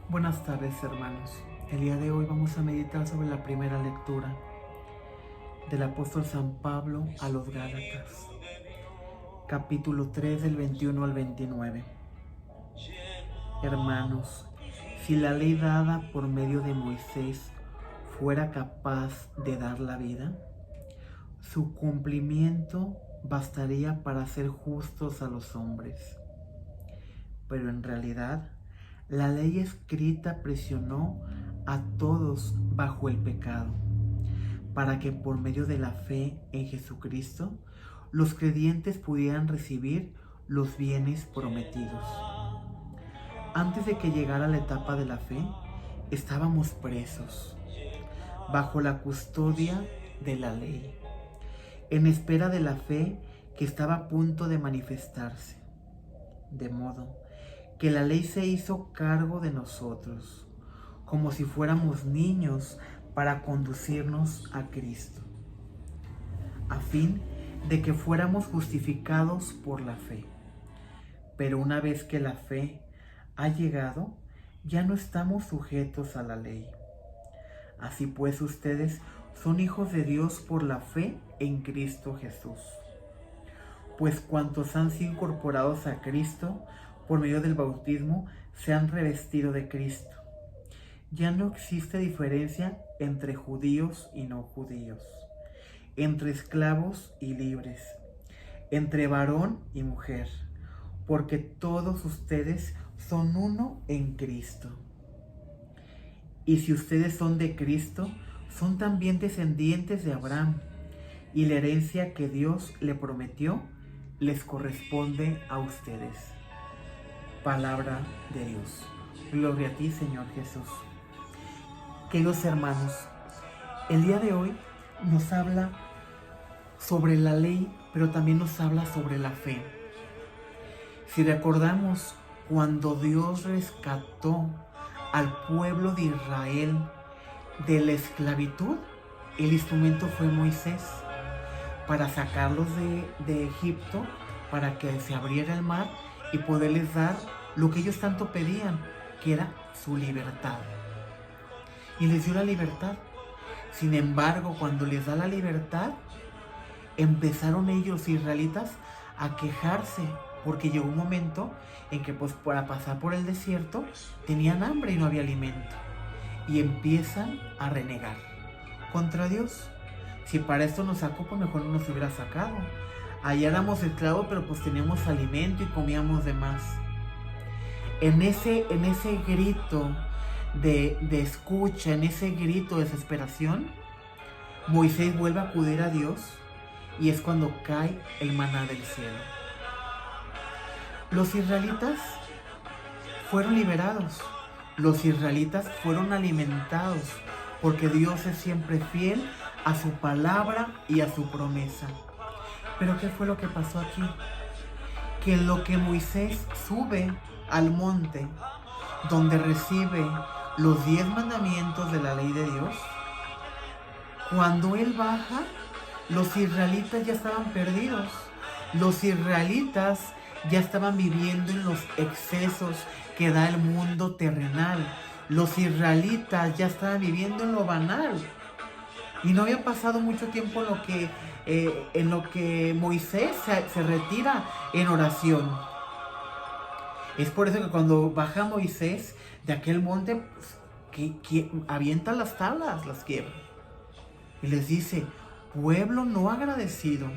Buenas tardes, hermanos. El día de hoy vamos a meditar sobre la primera lectura del apóstol San Pablo a los Gálatas, capítulo 3 del 21 al 29. Hermanos, si la ley dada por medio de Moisés fuera capaz de dar la vida, su cumplimiento bastaría para hacer justos a los hombres. Pero en realidad, la ley escrita presionó a todos bajo el pecado, para que por medio de la fe en Jesucristo, los creyentes pudieran recibir los bienes prometidos. Antes de que llegara la etapa de la fe, estábamos presos, bajo la custodia de la ley, en espera de la fe que estaba a punto de manifestarse. De modo que la ley se hizo cargo de nosotros, como si fuéramos niños, para conducirnos a Cristo, a fin de que fuéramos justificados por la fe. Pero una vez que la fe ha llegado, ya no estamos sujetos a la ley. Así pues, ustedes son hijos de Dios por la fe en Cristo Jesús. Pues cuantos han sido incorporados a Cristo por medio del bautismo, se han revestido de Cristo. Ya no existe diferencia entre judíos y no judíos, entre esclavos y libres, entre varón y mujer, porque todos ustedes son uno en Cristo. Y si ustedes son de Cristo, son también descendientes de Abraham, y la herencia que Dios le prometió les corresponde a ustedes. Palabra de Dios. Gloria a ti, Señor Jesús. Queridos hermanos, el día de hoy nos habla sobre la ley, pero también nos habla sobre la fe. Si recordamos, cuando Dios rescató al pueblo de Israel de la esclavitud, el instrumento fue Moisés para sacarlos de Egipto, para que se abriera el mar y poderles dar lo que ellos tanto pedían, que era su libertad. Y les dio la libertad. Sin embargo, cuando les da la libertad, empezaron ellos, israelitas, a quejarse, porque llegó un momento en que para pasar por el desierto tenían hambre y no había alimento. Y empiezan a renegar contra Dios. Si para esto nos sacó, pues mejor no nos hubiera sacado. Allá éramos esclavos, pero pues teníamos alimento y comíamos de más. En ese grito de escucha, en ese grito de desesperación, Moisés vuelve a acudir a Dios y es cuando cae el maná del cielo. Los israelitas fueron liberados, los israelitas fueron alimentados, porque Dios es siempre fiel a su palabra y a su promesa. Pero ¿qué fue lo que pasó aquí? Que en lo que Moisés sube al monte, donde recibe los 10 mandamientos de la ley de Dios, cuando él baja, los israelitas ya estaban perdidos. Los israelitas ya estaban viviendo en los excesos que da el mundo terrenal. Los israelitas ya estaban viviendo en lo banal. Y no había pasado mucho tiempo en lo que Moisés se retira en oración. Es por eso que cuando baja Moisés de aquel monte, que avienta las tablas, las quiebra. Y les dice: pueblo no agradecido,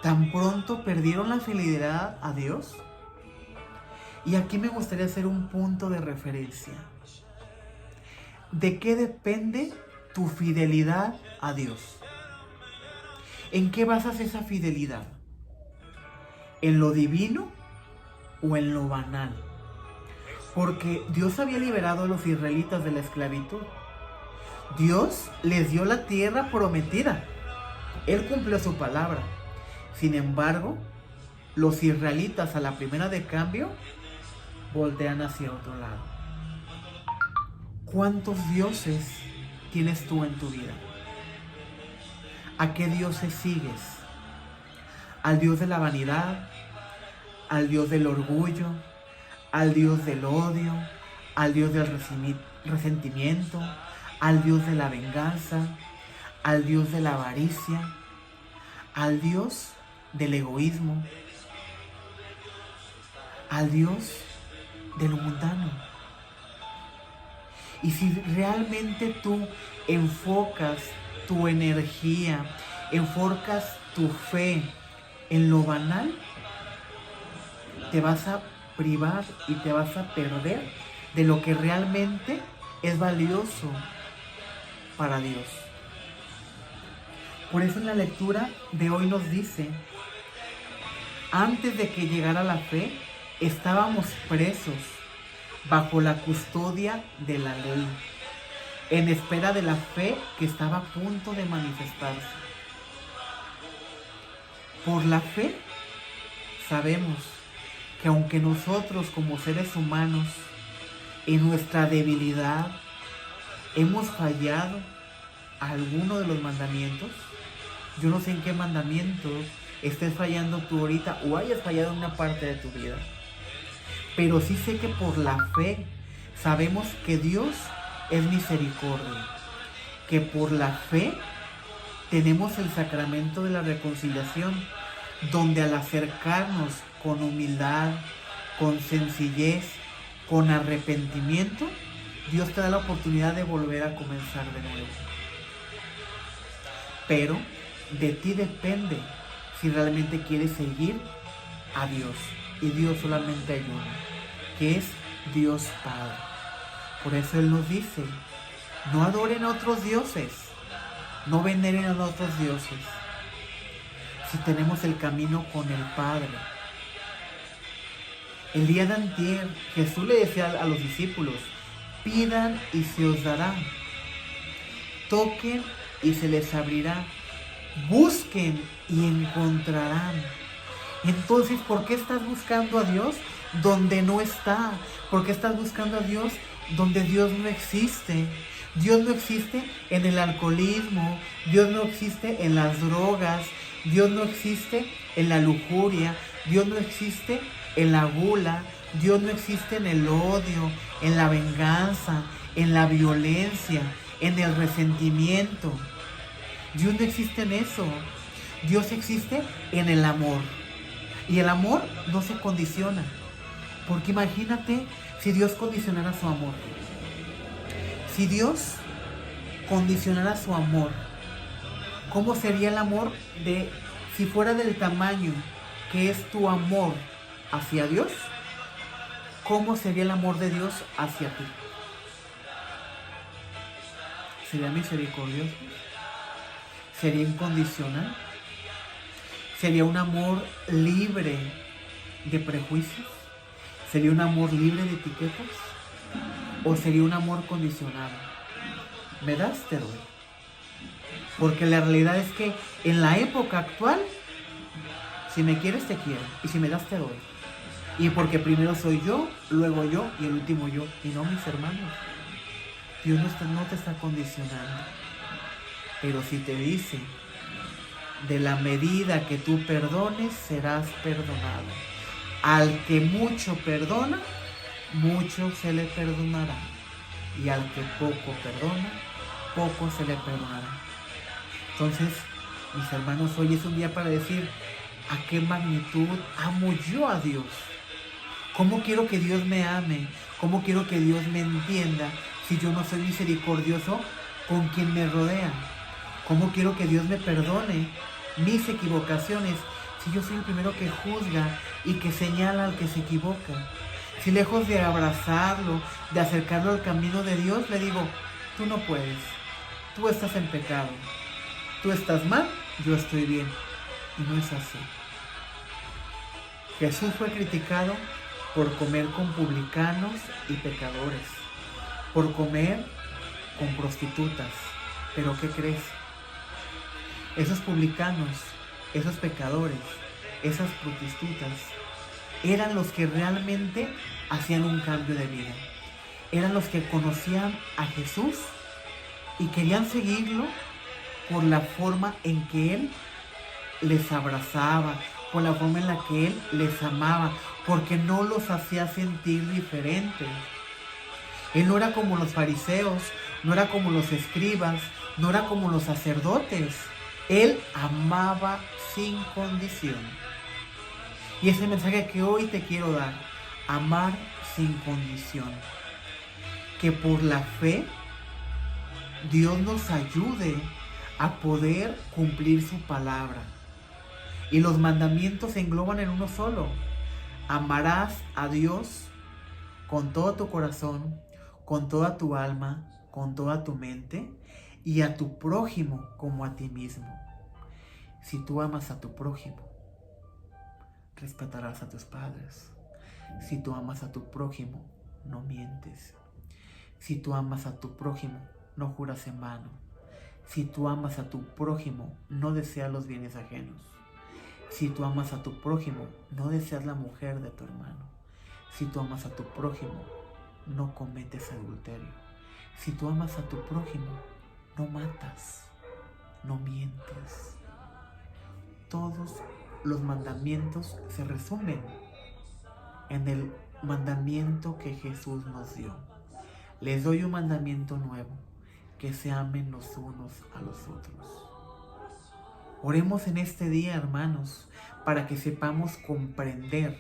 ¿tan pronto perdieron la fidelidad a Dios? Y aquí me gustaría hacer un punto de referencia. ¿De qué depende tu fidelidad a Dios? ¿En qué basas esa fidelidad? ¿En lo divino o en lo banal? Porque Dios había liberado a los israelitas de la esclavitud. Dios les dio la tierra prometida. Él cumplió su palabra. Sin embargo, los israelitas a la primera de cambio voltean hacia otro lado. ¿Cuántos dioses tienes tú en tu vida? ¿A qué dioses sigues? ¿Al Dios de la vanidad? ¿Al Dios del orgullo? ¿Al Dios del odio? al Dios del resentimiento, al Dios de la venganza, al Dios de la avaricia, al Dios del egoísmo, al Dios de lo mundano. Y si realmente tú enfocas tu energía, enfocas tu fe en lo banal, te vas a privar y te vas a perder de lo que realmente es valioso para Dios. Por eso en la lectura de hoy nos dice, antes de que llegara la fe, estábamos presos bajo la custodia de la ley, en espera de la fe que estaba a punto de manifestarse. Por la fe sabemos que aunque nosotros como seres humanos, en nuestra debilidad, hemos fallado a alguno de los mandamientos, yo no sé en qué mandamiento estés fallando tú ahorita o hayas fallado en una parte de tu vida, pero sí sé que por la fe sabemos que Dios es misericordia, que por la fe tenemos el sacramento de la reconciliación, donde al acercarnos con humildad, con sencillez, con arrepentimiento, Dios te da la oportunidad de volver a comenzar de nuevo. Pero de ti depende si realmente quieres seguir a Dios. Y Dios solamente hay uno, que es Dios Padre. Por eso Él nos dice, no adoren a otros dioses, no veneren a otros dioses, si tenemos el camino con el Padre. El día de antier, Jesús le decía a los discípulos, pidan y se os dará, toquen y se les abrirá, busquen y encontrarán. Entonces, ¿por qué estás buscando a Dios donde no está? ¿Por qué estás buscando a Dios donde Dios no existe? Dios no existe en el alcoholismo, Dios no existe en las drogas, Dios no existe en la lujuria, Dios no existe en la gula, Dios no existe en el odio, en la venganza, en la violencia, en el resentimiento. Dios no existe en eso. Dios existe en el amor. Y el amor no se condiciona. Porque imagínate si Dios condicionara su amor. Si Dios condicionara su amor, ¿cómo sería el amor si fuera del tamaño que es tu amor hacia Dios? ¿Cómo sería el amor de Dios hacia ti? ¿Sería misericordioso? ¿Sería incondicional? ¿Sería un amor libre de prejuicios? ¿Sería un amor libre de etiquetas? ¿O sería un amor condicionado? ¿Me das? Te doy. Porque la realidad es que en la época actual, si me quieres te quiero, y si me das te doy. Y porque primero soy yo, luego yo y el último yo, y no mis hermanos. Dios no te está condicionando. Pero si te dice, de la medida que tú perdones, serás perdonado. Al que mucho perdona, mucho se le perdonará. Y al que poco perdona, poco se le perdonará. Entonces, mis hermanos, hoy es un día para decir, ¿a qué magnitud amo yo a Dios? ¿Cómo quiero que Dios me ame? ¿Cómo quiero que Dios me entienda si yo no soy misericordioso con quien me rodea? ¿Cómo quiero que Dios me perdone mis equivocaciones si yo soy el primero que juzga y que señala al que se equivoca? Si lejos de abrazarlo, de acercarlo al camino de Dios, le digo, tú no puedes, tú estás en pecado, tú estás mal, yo estoy bien. Y no es así. Jesús fue criticado por comer con publicanos y pecadores, por comer con prostitutas. Pero ¿qué crees? Esos publicanos, esos pecadores, esas prostitutas, eran los que realmente hacían un cambio de vida. Eran los que conocían a Jesús y querían seguirlo por la forma en que Él les abrazaba, por la forma en la que Él les amaba, porque no los hacía sentir diferentes. Él no era como los fariseos, no era como los escribas, no era como los sacerdotes. Él amaba sin condición. Y ese mensaje que hoy te quiero dar, amar sin condición. Que por la fe Dios nos ayude a poder cumplir su palabra. Y los mandamientos se engloban en uno solo. Amarás a Dios con todo tu corazón, con toda tu alma, con toda tu mente, y a tu prójimo como a ti mismo. Si tú amas a tu prójimo, respetarás a tus padres. Si tú amas a tu prójimo, no mientes. Si tú amas a tu prójimo, no juras en vano. Si tú amas a tu prójimo, no deseas los bienes ajenos. Si tú amas a tu prójimo, no deseas la mujer de tu hermano. Si tú amas a tu prójimo, no cometes adulterio. Si tú amas a tu prójimo, no matas, no mientes. Todos los mandamientos se resumen en el mandamiento que Jesús nos dio. Les doy un mandamiento nuevo, que se amen los unos a los otros. Oremos en este día, hermanos, para que sepamos comprender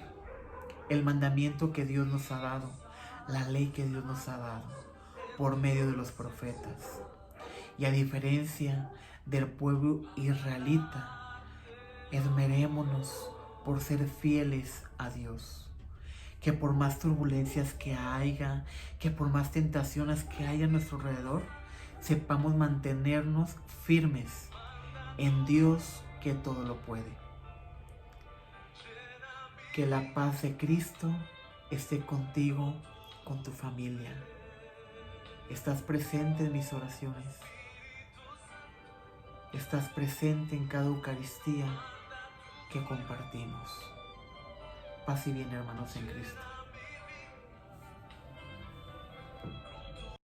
el mandamiento que Dios nos ha dado, la ley que Dios nos ha dado por medio de los profetas. Y a diferencia del pueblo israelita, esmerémonos por ser fieles a Dios. Que por más turbulencias que haya, que por más tentaciones que haya a nuestro alrededor, sepamos mantenernos firmes en Dios que todo lo puede. Que la paz de Cristo esté contigo, con tu familia. Estás presente en mis oraciones. Estás presente en cada Eucaristía que compartimos. Paz y bien, hermanos en Cristo.